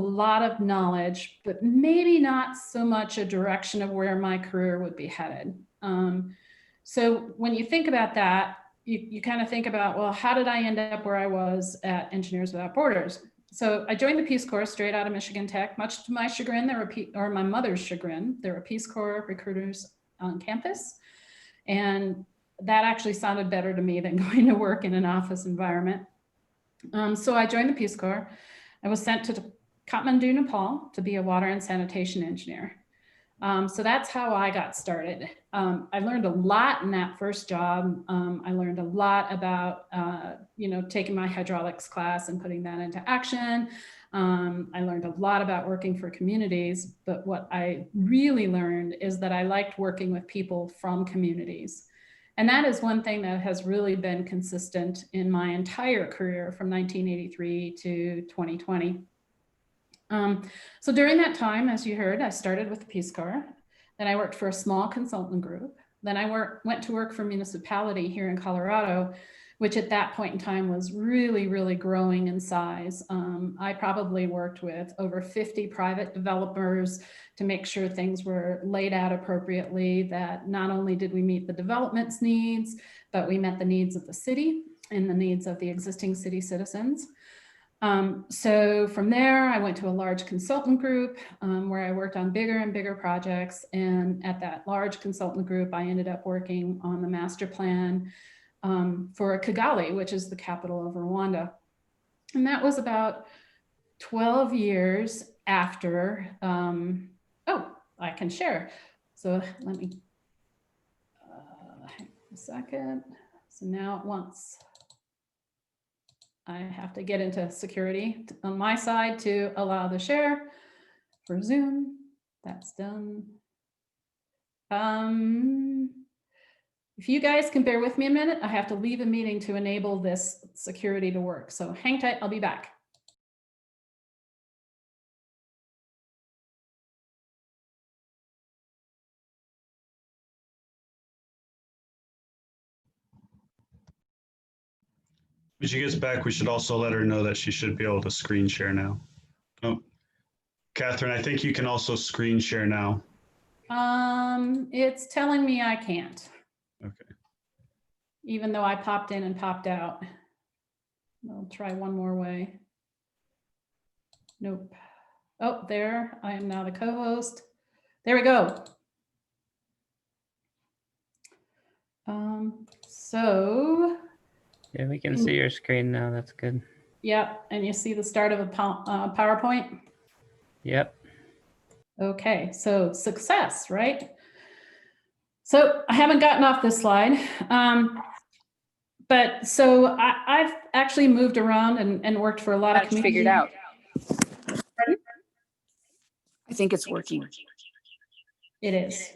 lot of knowledge, but maybe not so much a direction of where my career would be headed. So when you think about that, you kind of think about, well, how did I end up where I was at Engineers Without Borders? So I joined the Peace Corps straight out of Michigan Tech. Much to my chagrin, or my mother's chagrin, there were Peace Corps recruiters on campus. And that actually sounded better to me than going to work in an office environment. So I joined the Peace Corps. I was sent to Kathmandu, Nepal to be a water and sanitation engineer. So that's how I got started. I learned a lot in that first job. I learned a lot about, taking my hydraulics class and putting that into action. I learned a lot about working for communities, but what I really learned is that I liked working with people from communities. And that is one thing that has really been consistent in my entire career from 1983 to 2020. So during that time, as you heard, I started with the Peace Corps. Then I worked for a small consultant group. Then I went to work for a municipality here in Colorado, which at that point in time was really, really growing in size. I probably worked with over 50 private developers to make sure things were laid out appropriately, that not only did we meet the development's needs, but we met the needs of the city and the needs of the existing city citizens. So from there, I went to a large consultant group where I worked on bigger and bigger projects. And at that large consultant group, I ended up working on the master plan for Kigali, which is the capital of Rwanda. And that was about 12 years after, I can share. So let me, hang on a second. So now at once, I have to get into security on my side to allow the share for Zoom. That's done. If you guys can bear with me a minute, I have to leave a meeting to enable this security to work. So hang tight, I'll be back. When she gets back, we should also let her know that she should be able to screen share now. Oh, Catherine, I think you can also screen share now. It's telling me I can't. Okay. Even though I popped in and popped out. I'll try one more way. Nope. Oh, there, I am now the co-host. There we go. So. Yeah, we can see your screen now. That's good. Yep, and you see the start of a PowerPoint? Yep. Okay, so success, right? So I haven't gotten off this slide. But so I've actually moved around and worked for a lot of communities. Figured out. Ready? I think it's working. It is.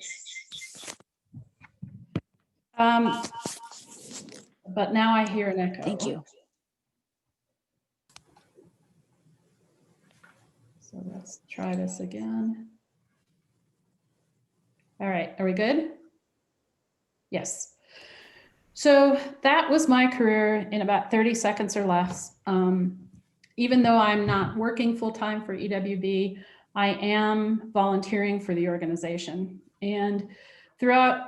But now I hear an echo. Thank you. So let's try this again. All right, are we good? Yes. So that was my career in about 30 seconds or less. Even though I'm not working full-time for EWB, I am volunteering for the organization. And throughout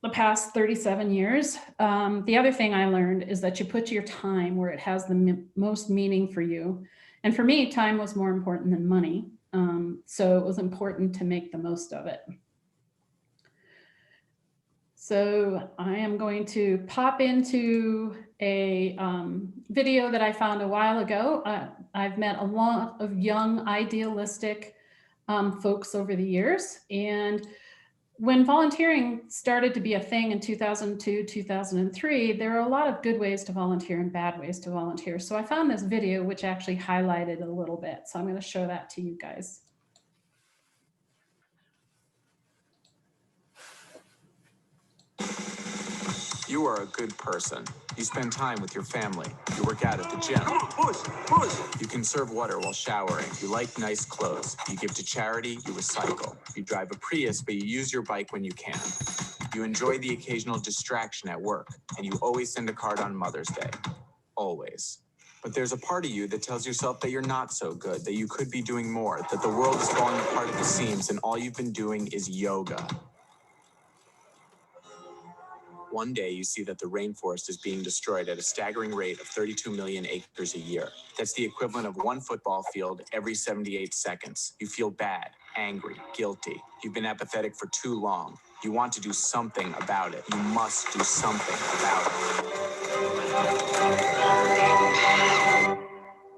the past 37 years, the other thing I learned is that you put your time where it has the most meaning for you. And for me, time was more important than money. So it was important to make the most of it. So I am going to pop into a video that I found a while ago. I've met a lot of young, idealistic folks over the years. And when volunteering started to be a thing in 2002, 2003, there are a lot of good ways to volunteer and bad ways to volunteer. So I found this video, which actually highlighted a little bit. So I'm going to show that to you guys. You are a good person. You spend time with your family. You work out at the gym. Come on, push, push. You conserve water while showering. You like nice clothes. You give to charity. You recycle. You drive a Prius, but you use your bike when you can. You enjoy the occasional distraction at work, and you always send a card on Mother's Day. Always. But there's a part of you that tells yourself that you're not so good, that you could be doing more, that the world is falling apart at the seams and all you've been doing is yoga. One day you see that the rainforest is being destroyed at a staggering rate of 32 million acres a year. That's the equivalent of one football field every 78 seconds. You feel bad, angry, guilty. You've been apathetic for too long. You want to do something about it. You must do something about it.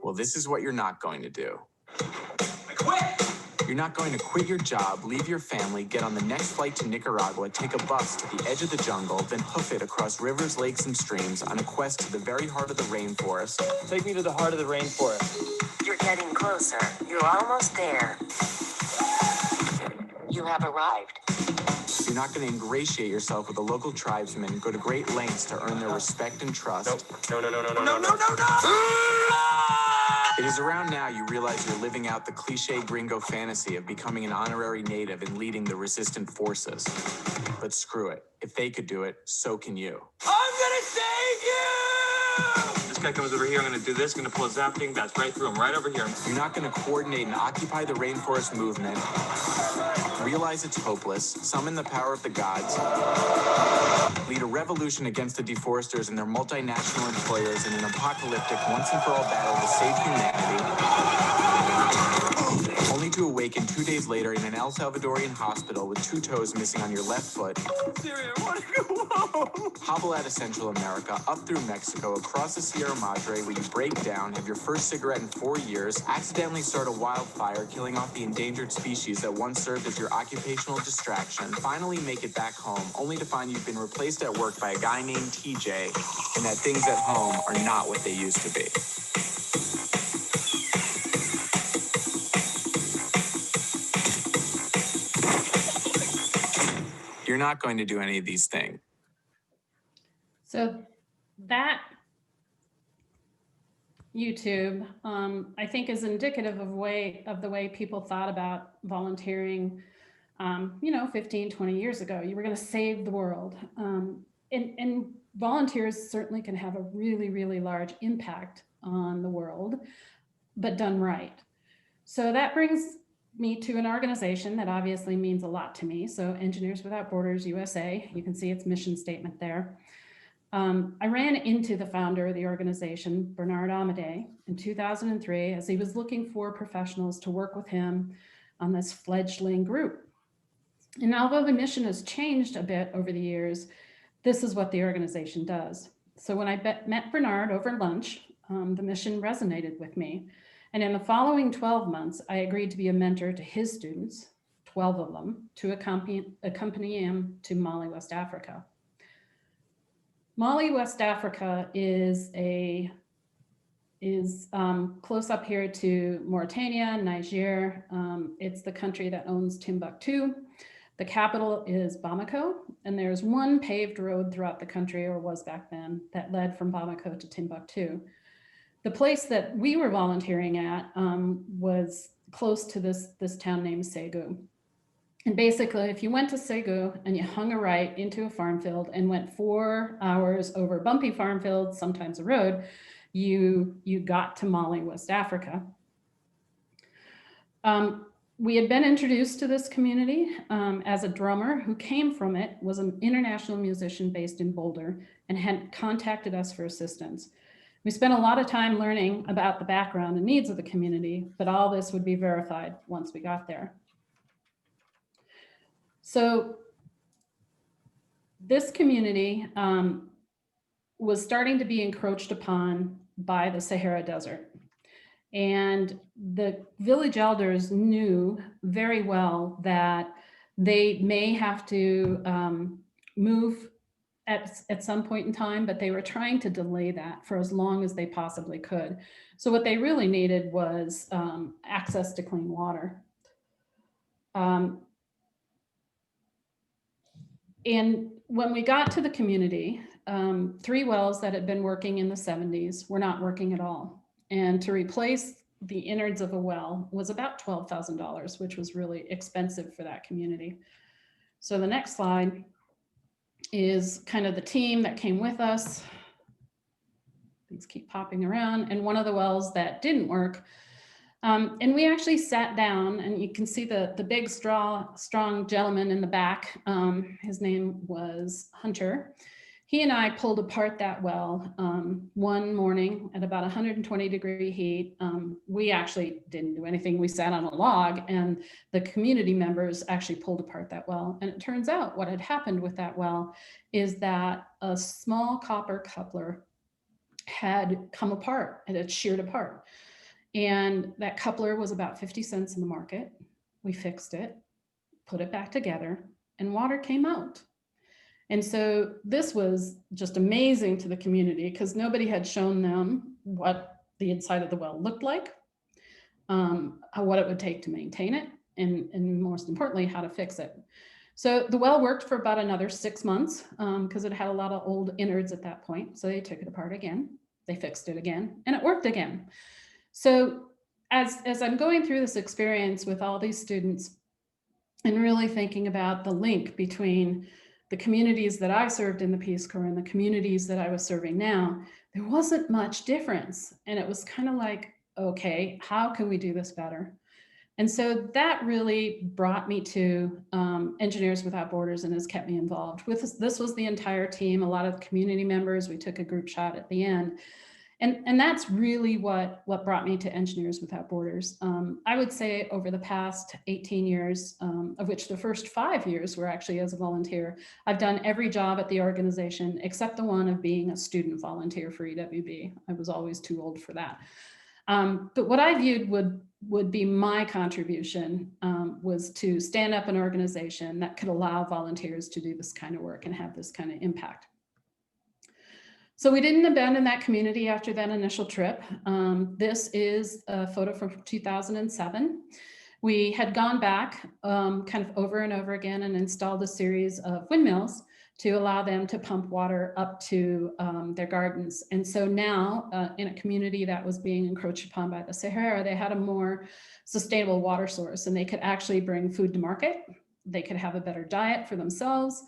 Well, this is what you're not going to do. I quit! You're not going to quit your job, leave your family, get on the next flight to Nicaragua, take a bus to the edge of the jungle, then hoof it across rivers, lakes, and streams on a quest to the very heart of the rainforest. Take me to the heart of the rainforest. You're getting closer. You're almost there. You have arrived. You're not going to ingratiate yourself with the local tribesmen and go to great lengths to earn their respect and trust. No. It is around now you realize you're living out the cliche gringo fantasy of becoming an honorary native and leading the resistant forces. But screw it. If they could do it, so can you. I'm gonna save you! This guy comes over here, I'm gonna do this, gonna pull a zapping, that's right through him, right over here. You're not going to coordinate and occupy the rainforest movement, realize it's hopeless, summon the power of the gods, lead a revolution against the deforesters and their multinational employers in an apocalyptic once-and-for-all battle to save humanity, only to awaken 2 days later in an El Salvadorian hospital with 2 toes missing on your left foot. Siri, I wanna go home. Hobble out of Central America, up through Mexico, across the Sierra Madre, where you break down, have your first cigarette in 4 years, accidentally start a wildfire, killing off the endangered species that once served as your occupational distraction, finally make it back home, only to find you've been replaced at work by a guy named TJ, and that things at home are not what they used to be. You're not going to do any of these things. So that YouTube, I think, is indicative of the way people thought about volunteering, 15, 20 years ago. You were going to save the world. And volunteers certainly can have a really, really large impact on the world, but done right. So that brings me to an organization that obviously means a lot to me. So Engineers Without Borders USA, you can see its mission statement there. I ran into the founder of the organization, Bernard Amadei, in 2003 as he was looking for professionals to work with him on this fledgling group. And although the mission has changed a bit over the years, this is what the organization does. So when I met Bernard over lunch, the mission resonated with me. And in the following 12 months, I agreed to be a mentor to his students, 12 of them, to accompany him to Mali, West Africa. Mali, West Africa is close up here to Mauritania, Niger. It's the country that owns Timbuktu. The capital is Bamako, and there's one paved road throughout the country, or was back then, that led from Bamako to Timbuktu. The place that we were volunteering at was close to this town named Ségou. And basically, if you went to Ségou and you hung a right into a farm field and went 4 hours over bumpy farm fields, sometimes a road, you got to Mali, West Africa. We had been introduced to this community as a drummer who came from it, was an international musician based in Boulder, and had contacted us for assistance. We spent a lot of time learning about the background and needs of the community, but all this would be verified once we got there. So this community was starting to be encroached upon by the Sahara Desert. And the village elders knew very well that they may have to move at some point in time, but they were trying to delay that for as long as they possibly could. So what they really needed was access to clean water. And when we got to the community, 3 wells that had been working in the 70s were not working at all. And to replace the innards of a well was about $12,000, which was really expensive for that community. So the next slide is kind of the team that came with us. these keep popping around. And one of the wells that didn't work, and we actually sat down, and you can see the big strong gentleman in the back. His name was Hunter. He and I pulled apart that well one morning at about 120-degree heat. We actually didn't do anything. We sat on a log, and the community members actually pulled apart that well. And it turns out what had happened with that well is that a small copper coupler had come apart, and it sheared apart. And that coupler was about 50 cents in the market. We fixed it, put it back together, and water came out. And so this was just amazing to the community because nobody had shown them what the inside of the well looked like, what it would take to maintain it, and most importantly, how to fix it. So the well worked for about another 6 months because it had a lot of old innards at that point. So they took it apart again, they fixed it again, and it worked again. So as I'm going through this experience with all these students and really thinking about the link between the communities that I served in the Peace Corps and the communities that I was serving now, there wasn't much difference. And it was kind of like, okay, how can we do this better? And so that really brought me to Engineers Without Borders and has kept me involved with this was the entire team, a lot of community members. We took a group shot at the end. And that's really what brought me to Engineers Without Borders. I would say over the past 18 years, of which the first 5 years were actually as a volunteer, I've done every job at the organization except the one of being a student volunteer for EWB. I was always too old for that. But what I viewed would be my contribution was to stand up an organization that could allow volunteers to do this kind of work and have this kind of impact. So we didn't abandon that community after that initial trip. This is a photo from 2007. We had gone back kind of over and over again and installed a series of windmills to allow them to pump water up to their gardens. And so now in a community that was being encroached upon by the Sahara, they had a more sustainable water source and they could actually bring food to market. They could have a better diet for themselves.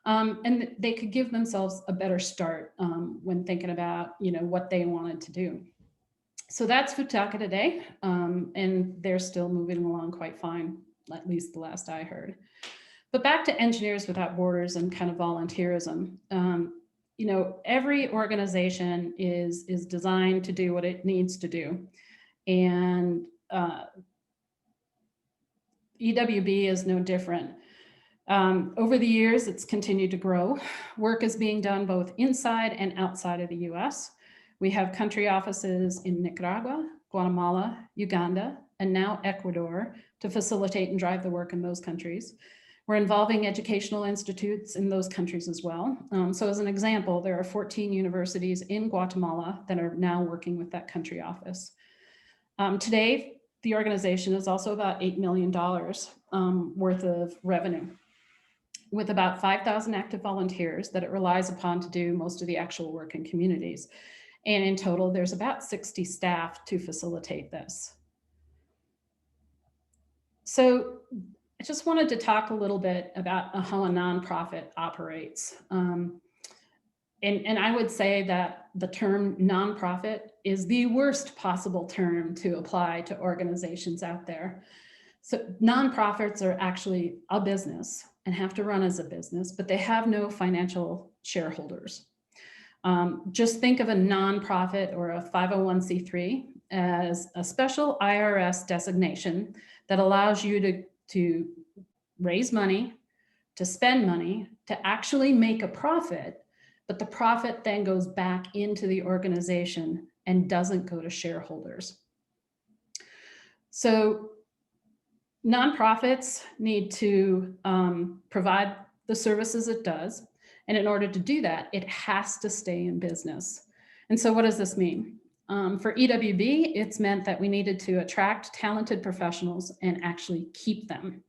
And they could give themselves a better start when thinking about, what they wanted to do. So that's Futaka today, and they're still moving along quite fine, at least the last I heard. But back to Engineers Without Borders and kind of volunteerism. Every organization is designed to do what it needs to do, and EWB is no different. Over the years, it's continued to grow. Work is being done both inside and outside of the US. We have country offices in Nicaragua, Guatemala, Uganda, and now Ecuador to facilitate and drive the work in those countries. We're involving educational institutes in those countries as well. So as an example, there are 14 universities in Guatemala that are now working with that country office. Today, the organization is also about $8 million worth of revenue, with about 5,000 active volunteers that it relies upon to do most of the actual work in communities. And in total, there's about 60 staff to facilitate this. So I just wanted to talk a little bit about how a nonprofit operates. And I would say that the term nonprofit is the worst possible term to apply to organizations out there. So nonprofits are actually a business and have to run as a business, but they have no financial shareholders. Just think of a nonprofit or a 501c3 as a special IRS designation that allows you to raise money, to spend money, to actually make a profit, but the profit then goes back into the organization and doesn't go to shareholders. So nonprofits need to provide the services it does. And in order to do that, it has to stay in business. And so what does this mean? For EWB, it's meant that we needed to attract talented professionals and actually keep them.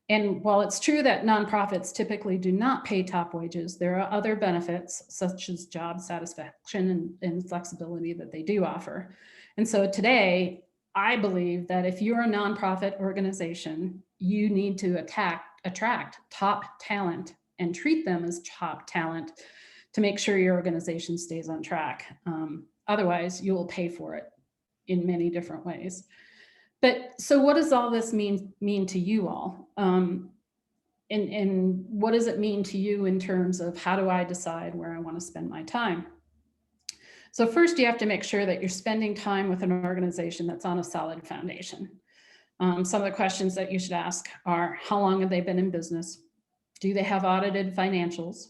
And while it's true that nonprofits typically do not pay top wages, there are other benefits such as job satisfaction and flexibility that they do offer. And so today, I believe that if you're a nonprofit organization, you need to attract top talent and treat them as top talent to make sure your organization stays on track. Otherwise, you will pay for it in many different ways. But so what does all this mean to you all? And what does it mean to you in terms of how do I decide where I want to spend my time? So first, you have to make sure that you're spending time with an organization that's on a solid foundation. Some of the questions that you should ask are, how long have they been in business? Do they have audited financials?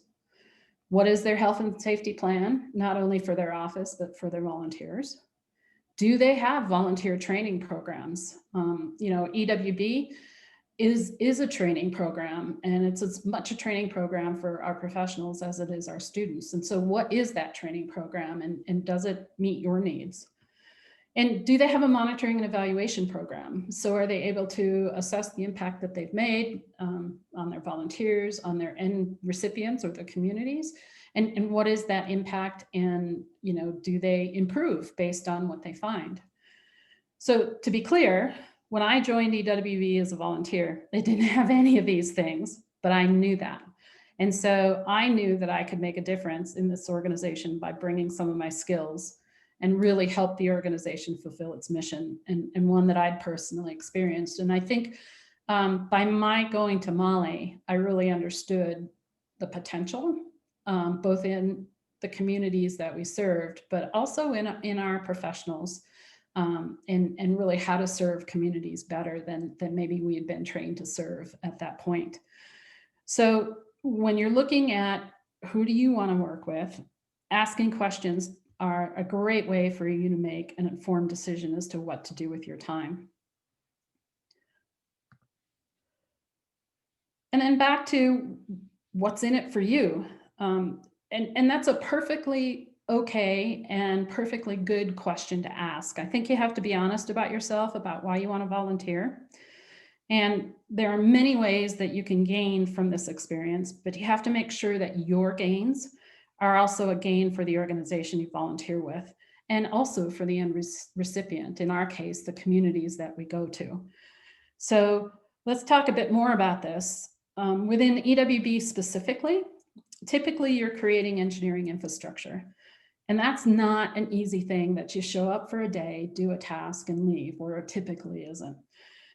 What is their health and safety plan, not only for their office, but for their volunteers? Do they have volunteer training programs? EWB is a training program, and it's as much a training program for our professionals as it is our students. And so what is that training program, and does it meet your needs? And do they have a monitoring and evaluation program? So are they able to assess the impact that they've made on their volunteers, on their end recipients or the communities? And what is that impact? And do they improve based on what they find? So to be clear, when I joined EWB as a volunteer, they didn't have any of these things, but I knew that. And so I knew that I could make a difference in this organization by bringing some of my skills and really help the organization fulfill its mission, and one that I'd personally experienced. And I think by my going to Mali, I really understood the potential, both in the communities that we served, but also in our professionals, and really how to serve communities better than maybe we had been trained to serve at that point. So when you're looking at who do you want to work with, asking questions are a great way for you to make an informed decision as to what to do with your time. And then back to what's in it for you. And that's a perfectly okay and perfectly good question to ask. I think you have to be honest about yourself, about why you want to volunteer. And there are many ways that you can gain from this experience, but you have to make sure that your gains are also a gain for the organization you volunteer with, and also for the end recipient, in our case, the communities that we go to. So let's talk a bit more about this. Within EWB specifically, typically you're creating engineering infrastructure. And that's not an easy thing that you show up for a day, do a task and leave, or it typically isn't.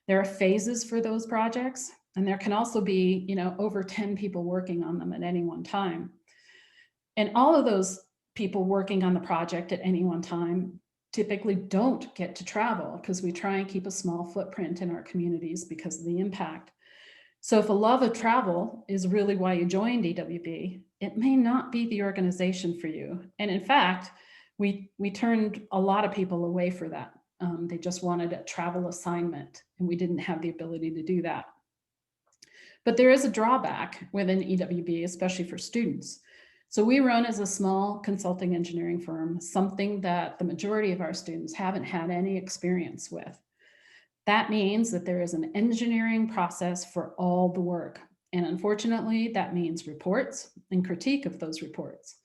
There are phases for those projects, and there can also be, over 10 people working on them at any one time. And all of those people working on the project at any one time typically don't get to travel, because we try and keep a small footprint in our communities because of the impact. So if a love of travel is really why you joined EWB, it may not be the organization for you. And in fact, we turned a lot of people away for that. They just wanted a travel assignment, and we didn't have the ability to do that. But there is a drawback within EWB, especially for students. So we run as a small consulting engineering firm, something that the majority of our students haven't had any experience with. That means that there is an engineering process for all the work. And unfortunately, that means reports and critique of those reports.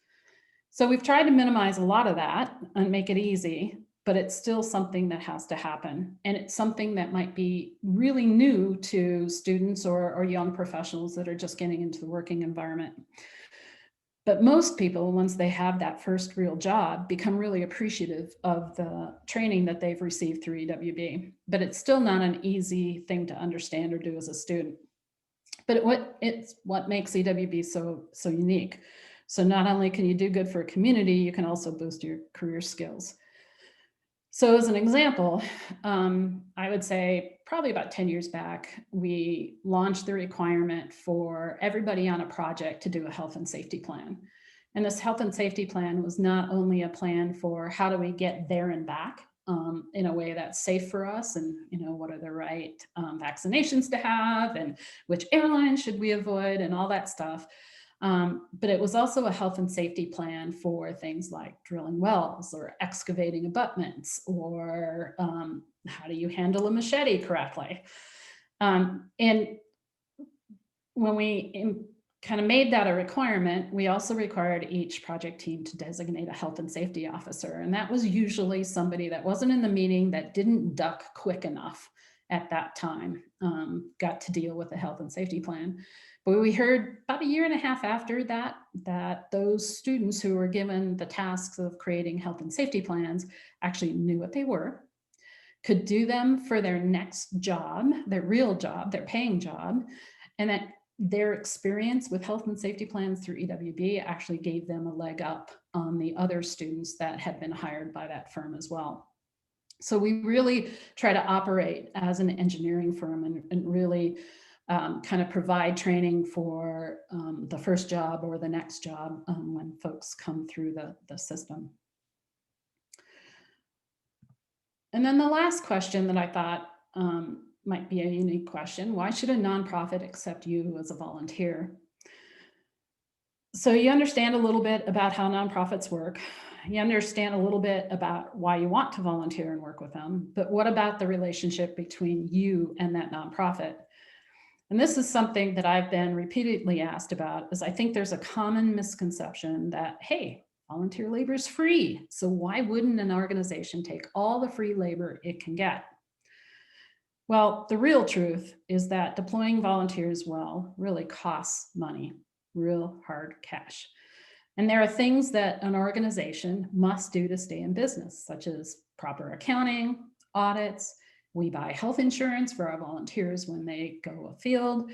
So we've tried to minimize a lot of that and make it easy, but it's still something that has to happen. And it's something that might be really new to students or young professionals that are just getting into the working environment. But most people, once they have that first real job, become really appreciative of the training that they've received through EWB. But it's still not an easy thing to understand or do as a student. But it's what makes EWB so unique. So not only can you do good for a community, you can also boost your career skills. So as an example, I would say probably about 10 years back, we launched the requirement for everybody on a project to do a health and safety plan. And this health and safety plan was not only a plan for how do we get there and back in a way that's safe for us, and what are the right vaccinations to have, and which airlines should we avoid, and all that stuff. But it was also a health and safety plan for things like drilling wells or excavating abutments, or how do you handle a machete correctly? And when we kind of made that a requirement, we also required each project team to designate a health and safety officer. And that was usually somebody that wasn't in the meeting, that didn't duck quick enough at that time got to deal with the health and safety plan. But we heard about a year and a half after that, that those students who were given the tasks of creating health and safety plans actually knew what they were, could do them for their next job, their real job, their paying job, and that their experience with health and safety plans through EWB actually gave them a leg up on the other students that had been hired by that firm as well. So we really try to operate as an engineering firm and really kind of provide training for the first job or the next job when folks come through the system. And then the last question that I thought might be a unique question: why should a nonprofit accept you as a volunteer? So you understand a little bit about how nonprofits work. You understand a little bit about why you want to volunteer and work with them, but what about the relationship between you and that nonprofit? And this is something that I've been repeatedly asked about, is I think there's a common misconception that, hey, volunteer labor is free, so why wouldn't an organization take all the free labor it can get? Well, the real truth is that deploying volunteers well really costs money, real hard cash. And there are things that an organization must do to stay in business, such as proper accounting, audits. We buy health insurance for our volunteers when they go afield.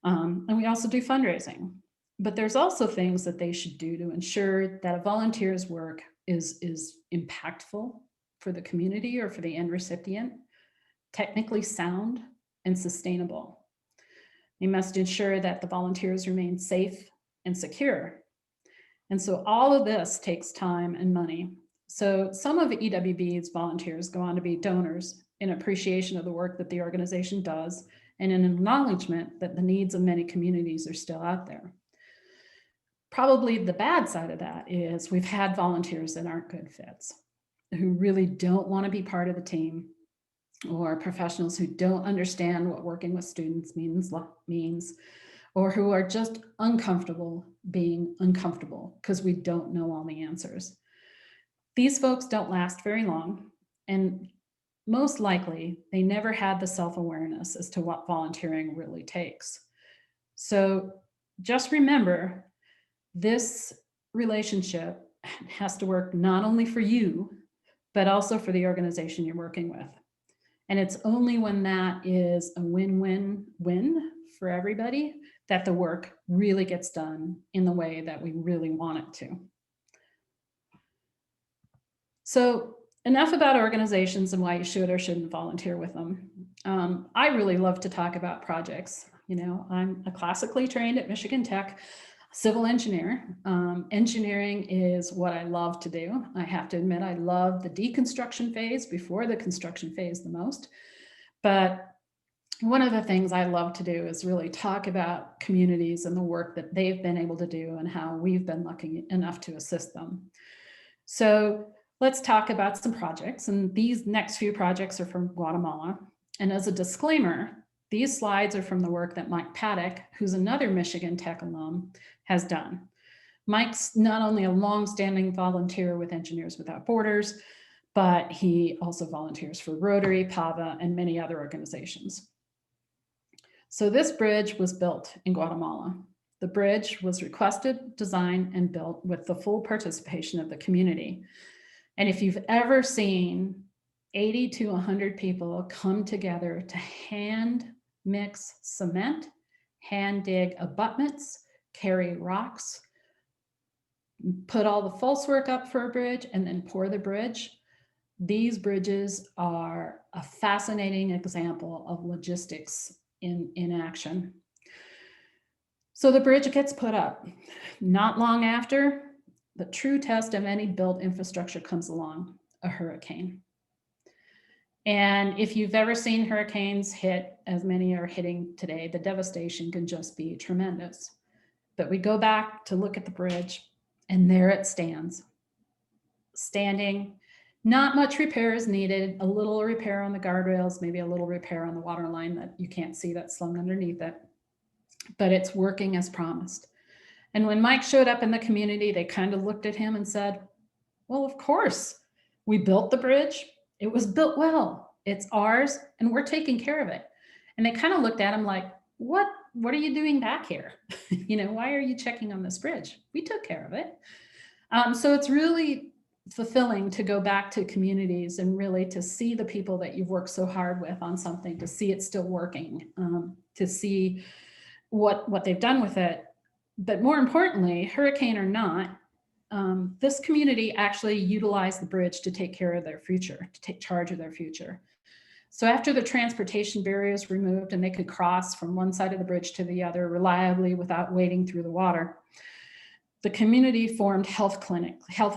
And we also do fundraising. But there's also things that they should do to ensure that a volunteer's work is impactful for the community or for the end recipient, technically sound, and sustainable. They must ensure that the volunteers remain safe and secure. And so all of this takes time and money. So some of EWB's volunteers go on to be donors in appreciation of the work that the organization does and in acknowledgement that the needs of many communities are still out there. Probably the bad side of that is we've had volunteers that aren't good fits, who really don't want to be part of the team, or professionals who don't understand what working with students means, or who are just uncomfortable being uncomfortable because we don't know all the answers. These folks don't last very long, and most likely they never had the self-awareness as to what volunteering really takes. So just remember, this relationship has to work not only for you, but also for the organization you're working with. And it's only when that is a win-win-win for everybody that the work really gets done in the way that we really want it to. So enough about organizations and why you should or shouldn't volunteer with them. I really love to talk about projects. You know, I'm a classically trained at Michigan Tech civil engineer. Engineering is what I love to do. I have to admit, I love the deconstruction phase before the construction phase the most. But one of the things I love to do is really talk about communities and the work that they've been able to do and how we've been lucky enough to assist them. So let's talk about some projects. And these next few projects are from Guatemala. And as a disclaimer, these slides are from the work that Mike Paddock, who's another Michigan Tech alum, has done. Mike's not only a longstanding volunteer with Engineers Without Borders, but he also volunteers for Rotary, PAVA, and many other organizations. So this bridge was built in Guatemala. The bridge was requested, designed, and built with the full participation of the community. And if you've ever seen 80 to 100 people come together to hand mix cement, hand dig abutments, carry rocks, put all the false work up for a bridge, and then pour the bridge, these bridges are a fascinating example of logistics in action. So the bridge gets put up. Not long after, the true test of any built infrastructure comes along, a hurricane. And if you've ever seen hurricanes hit, as many are hitting today, the devastation can just be tremendous. But we go back to look at the bridge, and there it stands. Standing, not much repair is needed, a little repair on the guardrails, maybe a little repair on the water line that you can't see that's slung underneath it, but it's working as promised. And when Mike showed up in the community, they kind of looked at him and said, well, of course, we built the bridge. It was built well. It's ours and we're taking care of it. And they kind of looked at him like, what are you doing back here? You know, why are you checking on this bridge? We took care of it. So it's really fulfilling to go back to communities and really to see the people that you've worked so hard with on something, to see it still working, to see what they've done with it. But more importantly, hurricane or not, this community actually utilized the bridge to take care of their future, to take charge of their future. So after the transportation barriers removed and they could cross from one side of the bridge to the other reliably without wading through the water, the community formed health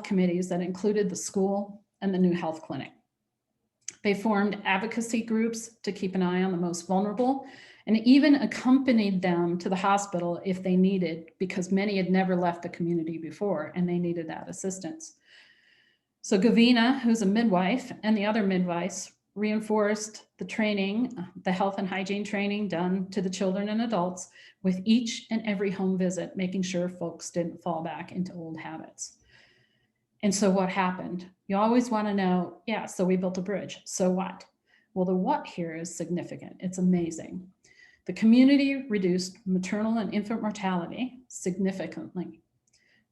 committees that included the school and the new health clinic. They formed advocacy groups to keep an eye on the most vulnerable, and even accompanied them to the hospital if they needed, because many had never left the community before and they needed that assistance. So Gavina, who's a midwife, and the other midwives reinforced the training, the health and hygiene training done to the children and adults with each and every home visit, making sure folks didn't fall back into old habits. And so what happened? You always want to know, yeah, so we built a bridge. So what? Well, the what here is significant. It's amazing. The community reduced maternal and infant mortality significantly.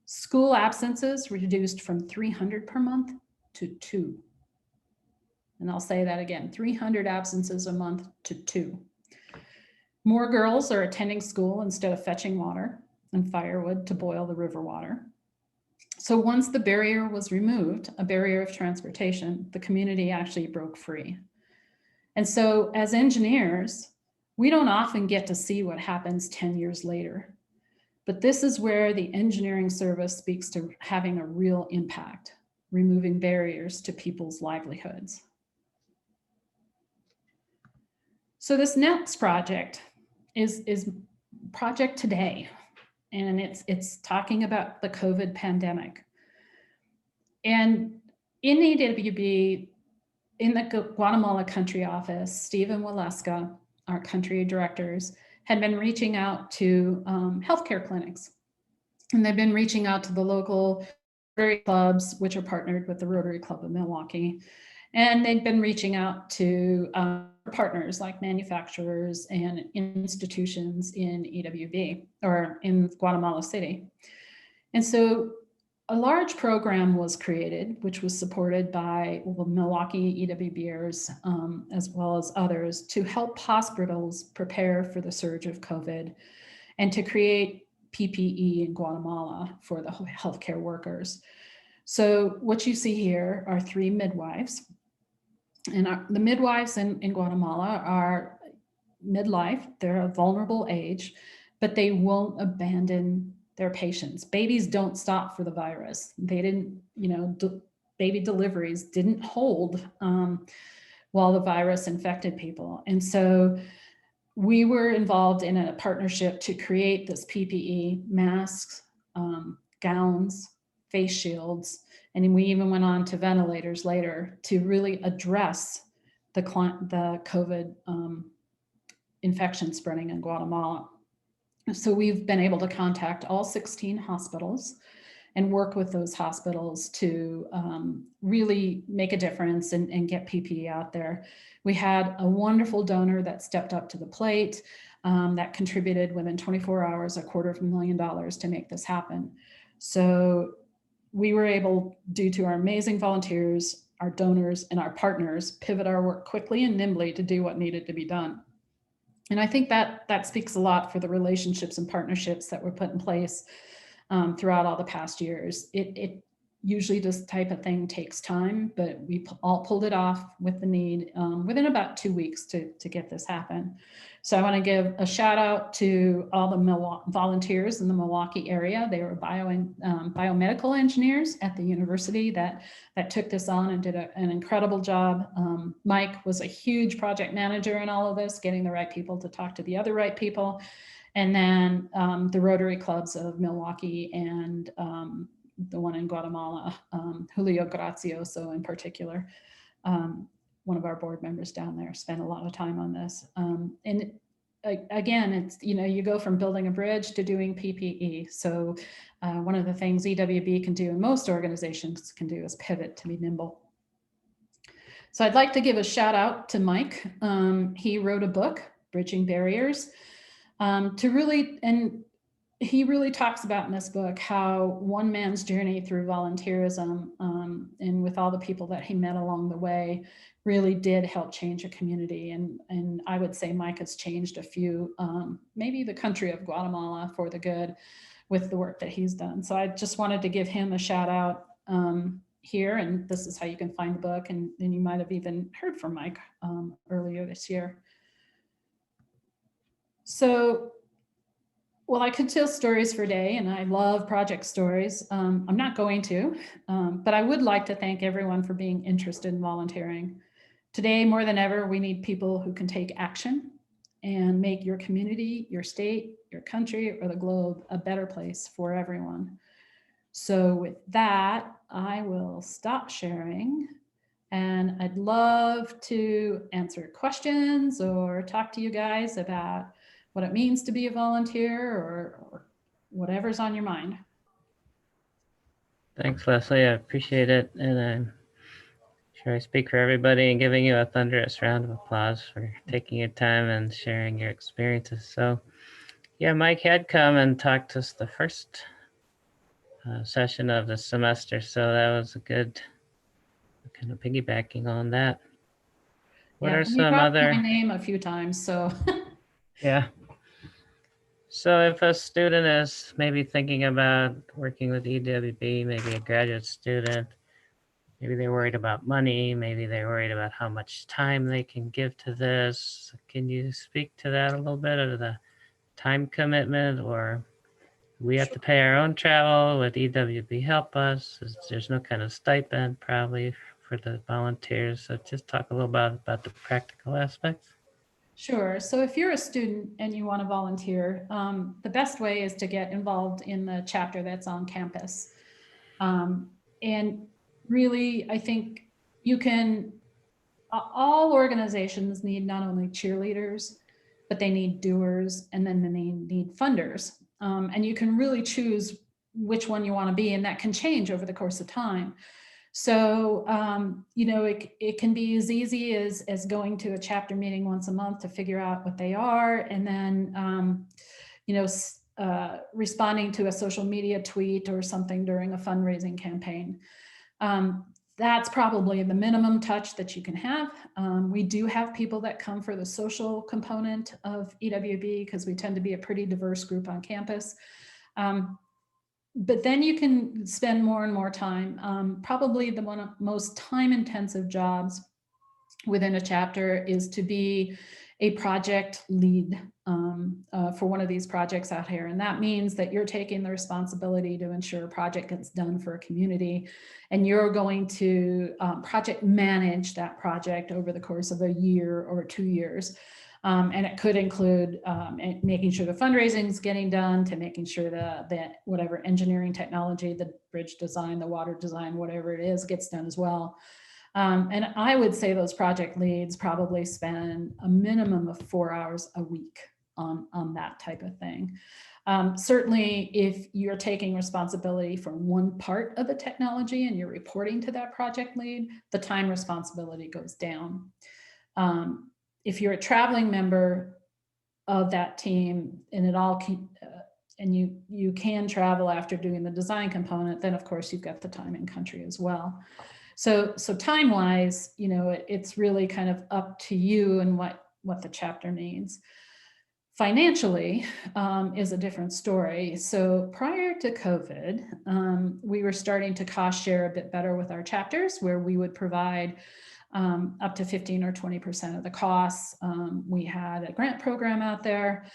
School absences reduced from 300 per month to 2. And I'll say that again, 300 absences a month to 2. More girls are attending school instead of fetching water and firewood to boil the river water. So once the barrier was removed, a barrier of transportation, the community actually broke free. And so as engineers, we don't often get to see what happens 10 years later. But this is where the engineering service speaks to having a real impact, removing barriers to people's livelihoods. So this next project is Project Today, and it's talking about the COVID pandemic. And in EWB, in the Guatemala country office, Stephen Waleska, our country directors, had been reaching out to healthcare clinics. And they've been reaching out to the local Rotary clubs, which are partnered with the Rotary Club of Milwaukee. And they've been reaching out to partners like manufacturers and institutions in EWB or in Guatemala City. And so a large program was created, which was supported by Milwaukee EWBers, as well as others, to help hospitals prepare for the surge of COVID and to create PPE in Guatemala for the healthcare workers. So what you see here are 3 midwives. And the midwives in Guatemala are midlife, they're a vulnerable age, but they won't abandon their patients. Babies don't stop for the virus. They didn't, baby deliveries didn't hold while the virus infected people. And so we were involved in a partnership to create this PPE, masks, gowns, face shields, and we even went on to ventilators later to really address the COVID infection spreading in Guatemala. So we've been able to contact all 16 hospitals and work with those hospitals to really make a difference and get PPE out there. We had a wonderful donor that stepped up to the plate that contributed within 24 hours, $250,000 to make this happen. So we were able, due to our amazing volunteers, our donors, and our partners, pivot our work quickly and nimbly to do what needed to be done. And I think that speaks a lot for the relationships and partnerships that were put in place throughout all the past years. It usually this type of thing takes time, but we all pulled it off with the need within about 2 weeks to get this happen. So I want to give a shout out to all the volunteers in the Milwaukee area. They were biomedical engineers at the university that took this on and did an incredible job. Mike was a huge project manager in all of this, getting the right people to talk to the other right people. And then the Rotary Clubs of Milwaukee and the one in Guatemala, Julio Gracioso in particular, one of our board members down there, spent a lot of time on this. And again, it's, you go from building a bridge to doing PPE. So one of the things EWB can do and most organizations can do is pivot to be nimble. So I'd like to give a shout out to Mike. He wrote a book, Bridging Barriers, to really, and he really talks about in this book how one man's journey through volunteerism and with all the people that he met along the way really did help change a community. And I would say Mike has changed a few, maybe the country of Guatemala for the good with the work that he's done. So I just wanted to give him a shout out here, and this is how you can find the book. And you might have even heard from Mike earlier this year. So, well, I could tell stories for a day, and I love project stories. I'm not going to, but I would like to thank everyone for being interested in volunteering. Today, more than ever, we need people who can take action and make your community, your state, your country, or the globe a better place for everyone. So with that, I will stop sharing, and I'd love to answer questions or talk to you guys about what it means to be a volunteer or whatever's on your mind. Thanks, Leslie. I appreciate it. And I'm sure I speak for everybody in giving you a thunderous round of applause for taking your time and sharing your experiences. So yeah, Mike had come and talked to us the first session of the semester. So that was a good kind of piggybacking on that. What Yeah, are and you some brought other? my name a few times, so. Yeah. So if a student is maybe thinking about working with EWB, maybe a graduate student, maybe they're worried about money, maybe they're worried about how much time they can give to this. Can you speak to that a little bit, of the time commitment, or we have to pay our own travel? Would EWB help us? There's no kind of stipend probably for the volunteers. So just talk a little about the practical aspects. Sure. So if you're a student and you want to volunteer, the best way is to get involved in the chapter that's on campus. And really, I think you can, all organizations need not only cheerleaders, but they need doers, and then they need funders. And you can really choose which one you want to be, and that can change over the course of time. So, you know, it can be as easy as going to a chapter meeting once a month to figure out what they are, and then, you know, responding to a social media tweet or something during a fundraising campaign. That's probably the minimum touch that you can have. We do have people that come for the social component of EWB because we tend to be a pretty diverse group on campus. But then you can spend more and more time. Probably the one of most time-intensive jobs within a chapter is to be a project lead for one of these projects out here. And that means that you're taking the responsibility to ensure a project gets done for a community, and you're going to project manage that project over the course of a year or 2 years. And it could include making sure the fundraising is getting done, to making sure that whatever engineering technology, the bridge design, the water design, whatever it is, gets done as well. And I would say those project leads probably spend a minimum of 4 hours a week on that type of thing. Certainly, if you're taking responsibility for one part of the technology and you're reporting to that project lead, the time responsibility goes down. If you're a traveling member of that team and it all and you can travel after doing the design component, then of course you've got the time in country as well. So time wise, you know, it's really kind of up to you and what the chapter needs. Financially is a different story. So prior to COVID, we were starting to cost share a bit better with our chapters, where we would provide up to 15 or 20% of the costs. We had a grant program out there,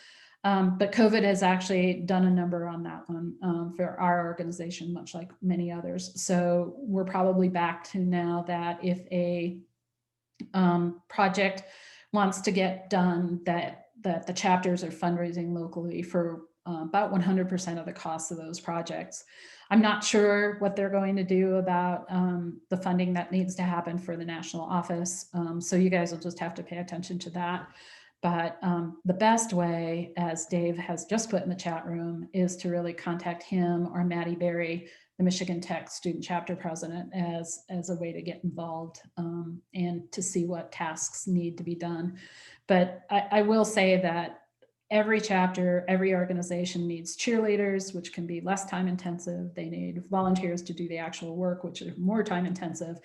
but COVID has actually done a number on that one for our organization, much like many others. So we're probably back to now that if a project wants to get done, that the chapters are fundraising locally for about 100% of the costs of those projects. I'm not sure what they're going to do about the funding that needs to happen for the national office. So you guys will just have to pay attention to that. But the best way, as Dave has just put in the chat room, is to really contact him or Maddie Berry, the Michigan Tech student chapter president as a way to get involved and to see what tasks need to be done. But I will say that every chapter, every organization needs cheerleaders, which can be less time intensive. They need volunteers to do the actual work, which is more time intensive,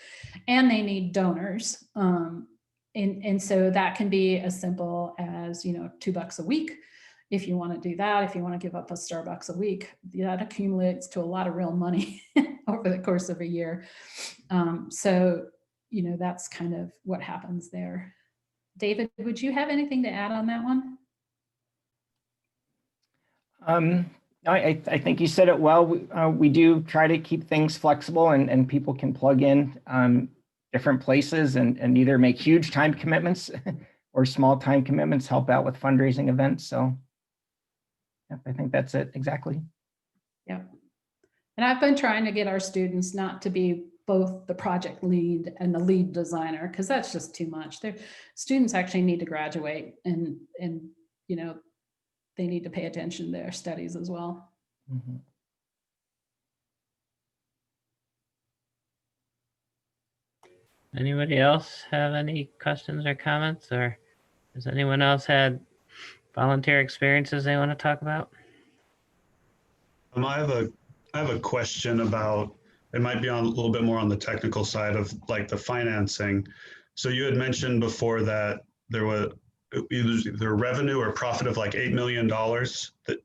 and they need donors. And so that can be as simple as, $2 a week. If you want to do that, if you want to give up a Starbucks a week, that accumulates to a lot of real money over the course of a year. So, that's kind of what happens there. David, would you have anything to add on that one? I think you said it well. We do try to keep things flexible and people can plug in different places and either make huge time commitments or small time commitments, help out with fundraising events. So yeah, I think that's it exactly. Yeah. And I've been trying to get our students not to be both the project lead and the lead designer, because that's just too much. Their students actually need to graduate and they need to pay attention to their studies as well. Mm-hmm. Anybody else have any questions or comments, or has anyone else had volunteer experiences they want to talk about? I have a question about, it might be on a little bit more on the technical side of like the financing. So you had mentioned before that there was either revenue or profit of like $8 million that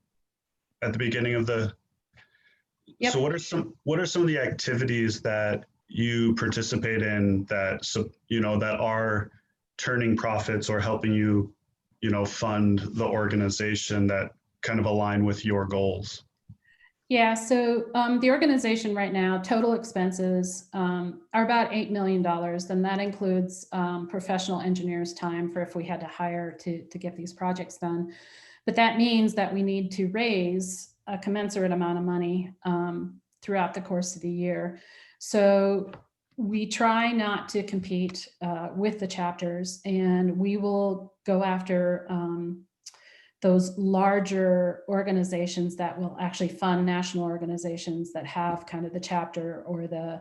at the beginning of the. Yep. So what are some of the activities that you participate in that that are turning profits or helping you fund the organization that kind of align with your goals? Yeah, so the organization right now, total expenses are about $8 million, and that includes professional engineers' time for if we had to hire to get these projects done. But that means that we need to raise a commensurate amount of money throughout the course of the year. So we try not to compete with the chapters, and we will go after those larger organizations that will actually fund national organizations that have kind of the chapter or the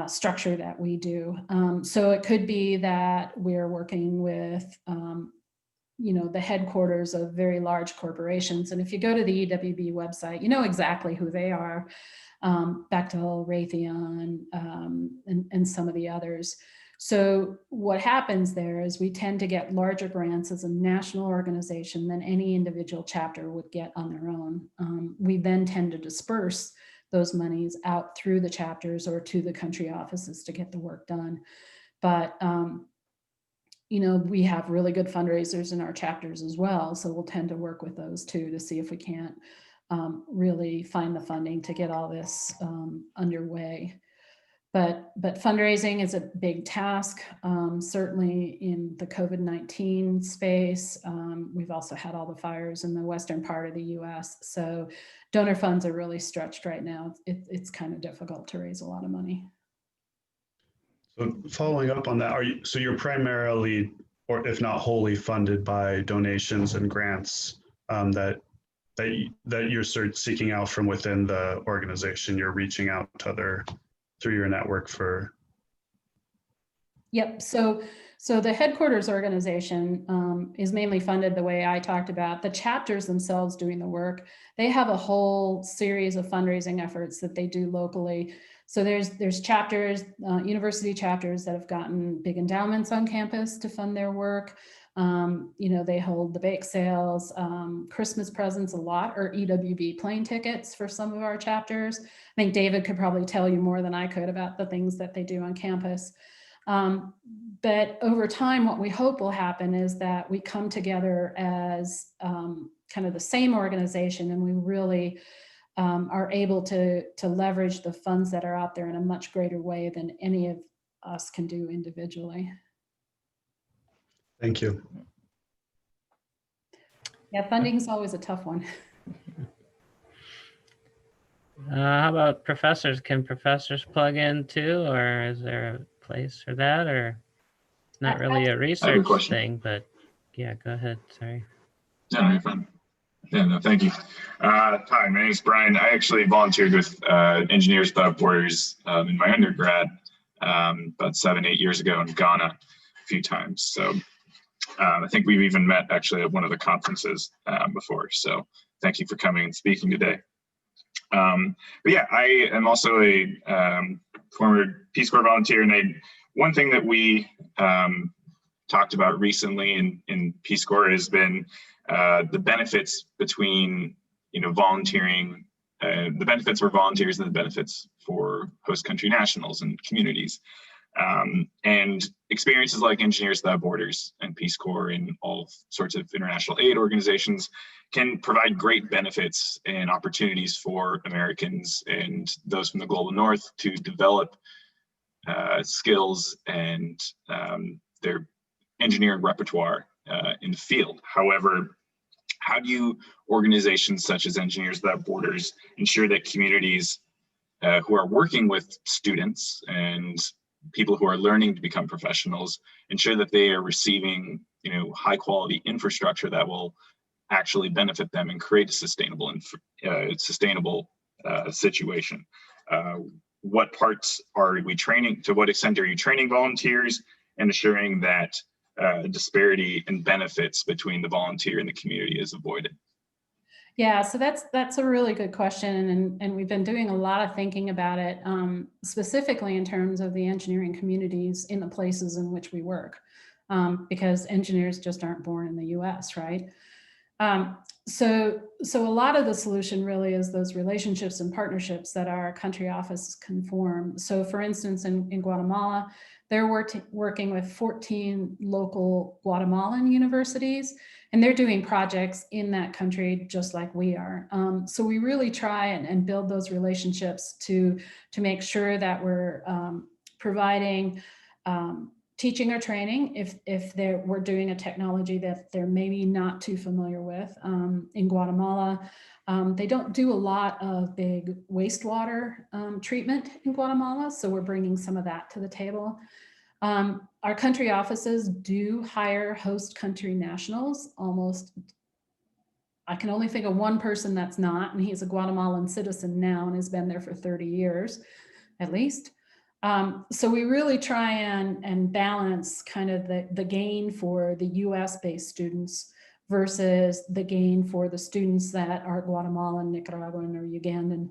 structure that we do. So it could be that we're working with, the headquarters of very large corporations. And if you go to the EWB website, you know exactly who they are, Bechtel, Raytheon, and some of the others. So what happens there is we tend to get larger grants as a national organization than any individual chapter would get on their own. We then tend to disperse those monies out through the chapters or to the country offices to get the work done. But, we have really good fundraisers in our chapters as well. So we'll tend to work with those too to see if we can't really find the funding to get all this underway. But fundraising is a big task, certainly in the COVID-19 space. We've also had all the fires in the western part of the US. So donor funds are really stretched right now. It's kind of difficult to raise a lot of money. So following up on that, so you're primarily, or if not wholly, funded by donations and grants that you're sort of seeking out from within the organization? You're reaching out to through your network for. Yep. So the headquarters organization is mainly funded the way I talked about. The chapters themselves doing the work, they have a whole series of fundraising efforts that they do locally. So there's chapters, university chapters that have gotten big endowments on campus to fund their work. They hold the bake sales, Christmas presents a lot, or EWB plane tickets for some of our chapters. I think David could probably tell you more than I could about the things that they do on campus. But over time, what we hope will happen is that we come together as kind of the same organization, and we really are able to leverage the funds that are out there in a much greater way than any of us can do individually. Thank you. Yeah, funding is always a tough one. How about professors? Can professors plug in too, or is there a place for that, or it's not really a research thing? But yeah, go ahead. Sorry. No, you're fine. Yeah, no, thank you. Hi, my name is Brian. I actually volunteered with Engineers Without Borders in my undergrad about 7-8 years ago in Ghana a few times. So I think we've even met actually at one of the conferences before. So thank you for coming and speaking today. But yeah, I am also a former Peace Corps volunteer, and one thing that we talked about recently in Peace Corps has been the benefits between, volunteering, the benefits for volunteers and the benefits for host country nationals and communities. And experiences like Engineers Without Borders and Peace Corps and all sorts of international aid organizations can provide great benefits and opportunities for Americans and those from the global north to develop skills and their engineering repertoire in the field. However, how do organizations such as Engineers Without Borders ensure that communities who are working with students and people who are learning to become professionals ensure that they are receiving, high quality infrastructure that will actually benefit them and create a sustainable situation? What parts are we training? To what extent are you training volunteers and ensuring that disparity in benefits between the volunteer and the community is avoided? Yeah, so that's a really good question, and we've been doing a lot of thinking about it, specifically in terms of the engineering communities in the places in which we work, because engineers just aren't born in the U.S., right? So a lot of the solution really is those relationships and partnerships that our country office can form. So for instance, in Guatemala, they're working with 14 local Guatemalan universities, and they're doing projects in that country just like we are. So we really try and build those relationships to make sure that we're providing teaching or training if we're doing a technology that they're maybe not too familiar with. In Guatemala, they don't do a lot of big wastewater treatment in Guatemala, so we're bringing some of that to the table. Our country offices do hire host country nationals. I can only think of one person that's not, and he's a Guatemalan citizen now and has been there for 30 years at least. So we really try and balance kind of the gain for the US-based students versus the gain for the students that are Guatemalan, Nicaraguan, or Ugandan.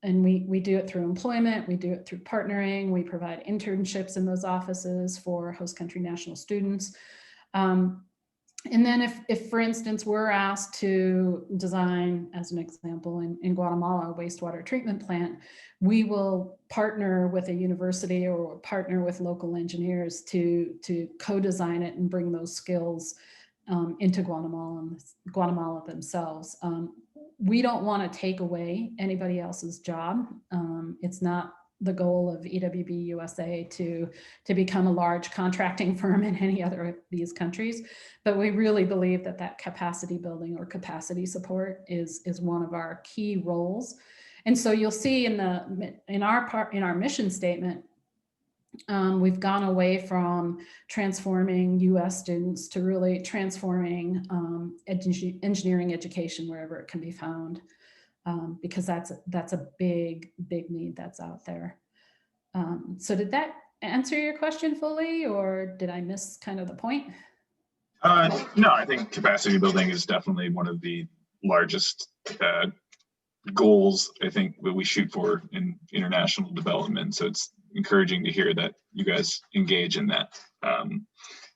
And we do it through employment, we do it through partnering, we provide internships in those offices for host country national students. And then if, for instance, we're asked to design, as an example, in Guatemala, a wastewater treatment plant, we will partner with a university or partner with local engineers to co-design it and bring those skills into Guatemala themselves. We don't want to take away anybody else's job. It's not the goal of EWB-USA to become a large contracting firm in any other of these countries, but we really believe that capacity building or capacity support is one of our key roles. And so you'll see in our mission statement, we've gone away from transforming US students to really transforming engineering education wherever it can be found. Because that's a big need that's out there. So did that answer your question fully, or did I miss kind of the point? No, I think capacity building is definitely one of the largest goals I think that we shoot for in international development. So it's encouraging to hear that you guys engage in that.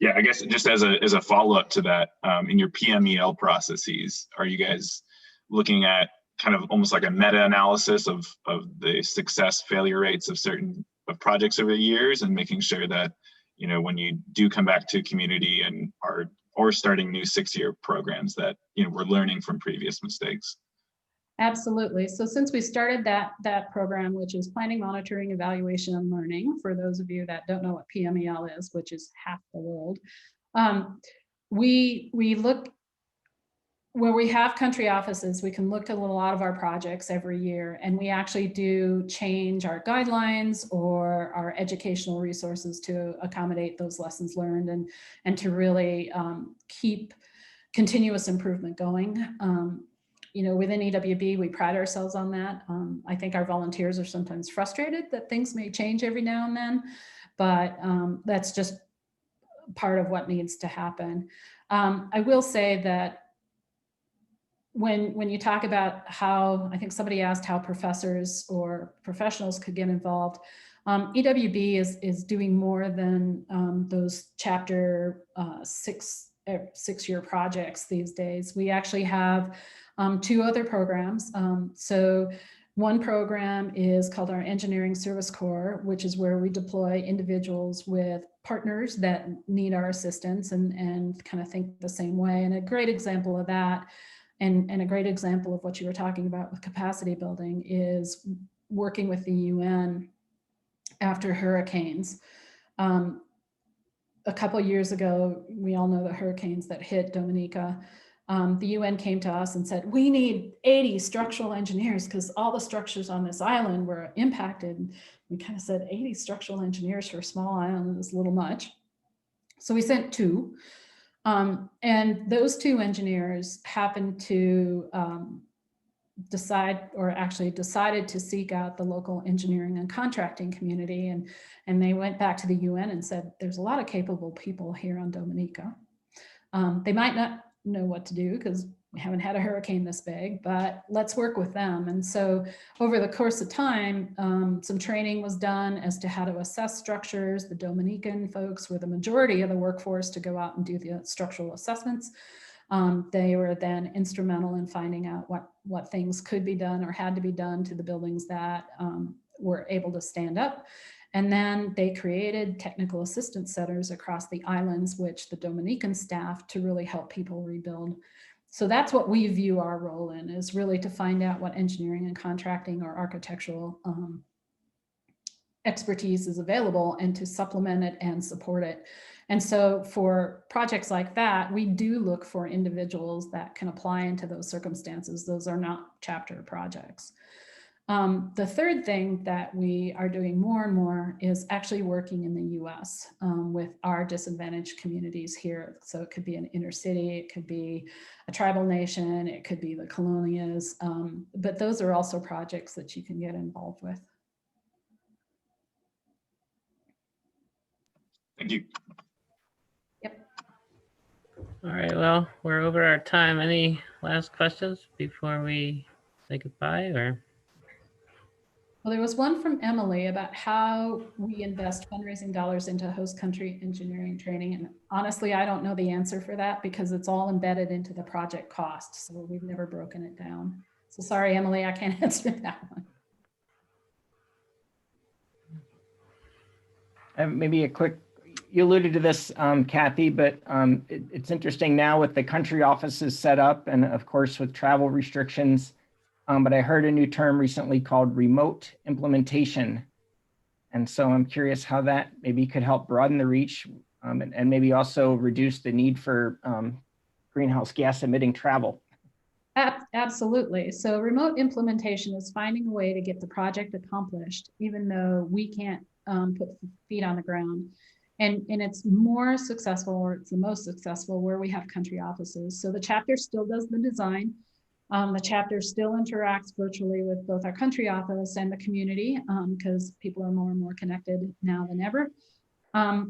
Yeah, I guess just as a follow-up to that, in your PMEL processes, are you guys looking at kind of almost like a meta-analysis of the success failure rates of certain projects over the years and making sure that, when you do come back to community and are starting new 6-year programs that, we're learning from previous mistakes? Absolutely. So since we started that program, which is planning, monitoring, evaluation, and learning, for those of you that don't know what PMEL is, which is half the world, we look where we have country offices, we can look at a lot of our projects every year, and we actually do change our guidelines or our educational resources to accommodate those lessons learned and to really keep continuous improvement going. You know, within EWB, we pride ourselves on that. I think our volunteers are sometimes frustrated that things may change every now and then, but that's just part of what needs to happen. I will say that when you talk about how, I think somebody asked how professors or professionals could get involved, EWB is doing more than those chapter 6-year projects these days. We actually have 2 other programs. So one program is called our Engineering Service Corps, which is where we deploy individuals with partners that need our assistance and kind of think the same way. And a great example of that, and a great example of what you were talking about with capacity building, is working with the UN after hurricanes. A couple of years ago, we all know the hurricanes that hit Dominica. The UN came to us and said, we need 80 structural engineers because all the structures on this island were impacted. We kind of said 80 structural engineers for a small island is a little much. So we sent 2. And those 2 engineers happened to decided to seek out the local engineering and contracting community. And they went back to the UN and said, there's a lot of capable people here on Dominica. They might not know what to do because we haven't had a hurricane this big, but let's work with them. And so over the course of time, some training was done as to how to assess structures. The Dominican folks were the majority of the workforce to go out and do the structural assessments. They were then instrumental in finding out what things could be done or had to be done to the buildings that were able to stand up. And then they created technical assistance centers across the islands, which the Dominican staff to really help people rebuild. So that's what we view our role in, is really to find out what engineering and contracting or architectural expertise is available and to supplement it and support it. And so for projects like that, we do look for individuals that can apply into those circumstances. Those are not chapter projects. The third thing that we are doing more and more is actually working in the US with our disadvantaged communities here. So it could be an inner city, it could be a tribal nation, it could be the colonias, but those are also projects that you can get involved with. Thank you. Yep. All right, well, we're over our time. Any last questions before we say goodbye, or? Well, there was one from Emily about how we invest fundraising dollars into host country engineering training. And honestly, I don't know the answer for that because it's all embedded into the project cost. So we've never broken it down. So sorry, Emily, I can't answer that one. Maybe a quick, you alluded to this, Cathy, but it's interesting now with the country offices set up and of course with travel restrictions. But I heard a new term recently called remote implementation. And so I'm curious how that maybe could help broaden the reach and maybe also reduce the need for greenhouse gas emitting travel. Absolutely. So remote implementation is finding a way to get the project accomplished, even though we can't put feet on the ground. And it's more successful, or it's the most successful where we have country offices. So the chapter still does the design. The chapter still interacts virtually with both our country office and the community because people are more and more connected now than ever.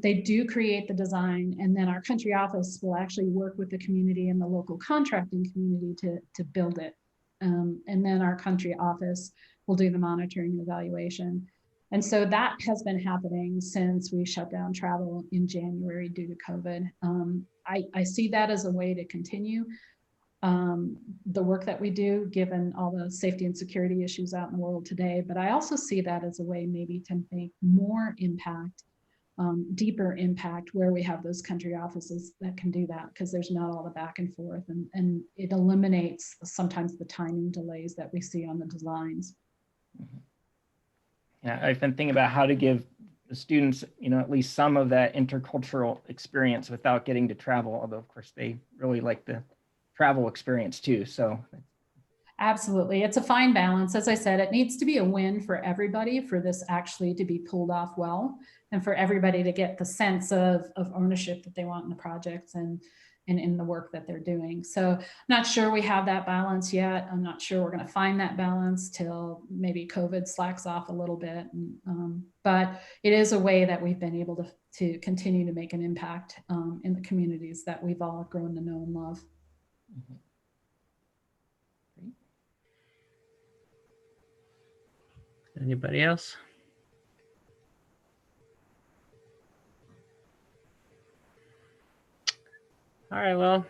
They do create the design, and then our country office will actually work with the community and the local contracting community to build it. And then our country office will do the monitoring and evaluation. And so that has been happening since we shut down travel in January due to COVID. I see that as a way to continue the work that we do, given all the safety and security issues out in the world today. But I also see that as a way maybe to make more impact, deeper impact, where we have those country offices that can do that, because there's not all the back and forth, and it eliminates sometimes the timing delays that we see on the designs. Yeah, I've been thinking about how to give the students, at least some of that intercultural experience without getting to travel, although of course they really like the travel experience too. So absolutely, it's a fine balance. As I said, it needs to be a win for everybody for this actually to be pulled off well, and for everybody to get the sense of ownership that they want in the projects. And in the work that they're doing. So I'm not sure we have that balance yet. I'm not sure we're going to find that balance till maybe COVID slacks off a little bit. But it is a way that we've been able to continue to make an impact in the communities that we've all grown to know and love. Anybody else? All right, well,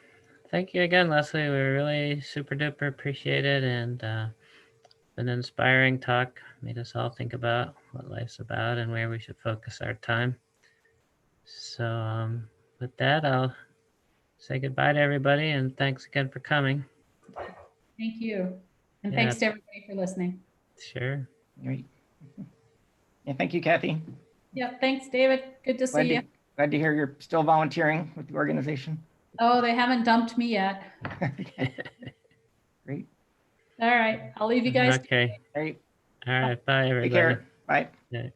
thank you again, Leslie. We really super duper appreciate it, and an inspiring talk. Made us all think about what life's about and where we should focus our time. So with that, I'll say goodbye to everybody, and thanks again for coming. Thank you. And Yeah. thanks to everybody for listening. Sure. Great. Yeah, thank you, Kathy. Yep. Thanks, David. Good to see you. Glad to hear you're still volunteering with the organization. Oh, they haven't dumped me yet. Great. All right. I'll leave you guys. Okay. Great. All right. Bye, everybody. Take care. Bye. Yeah.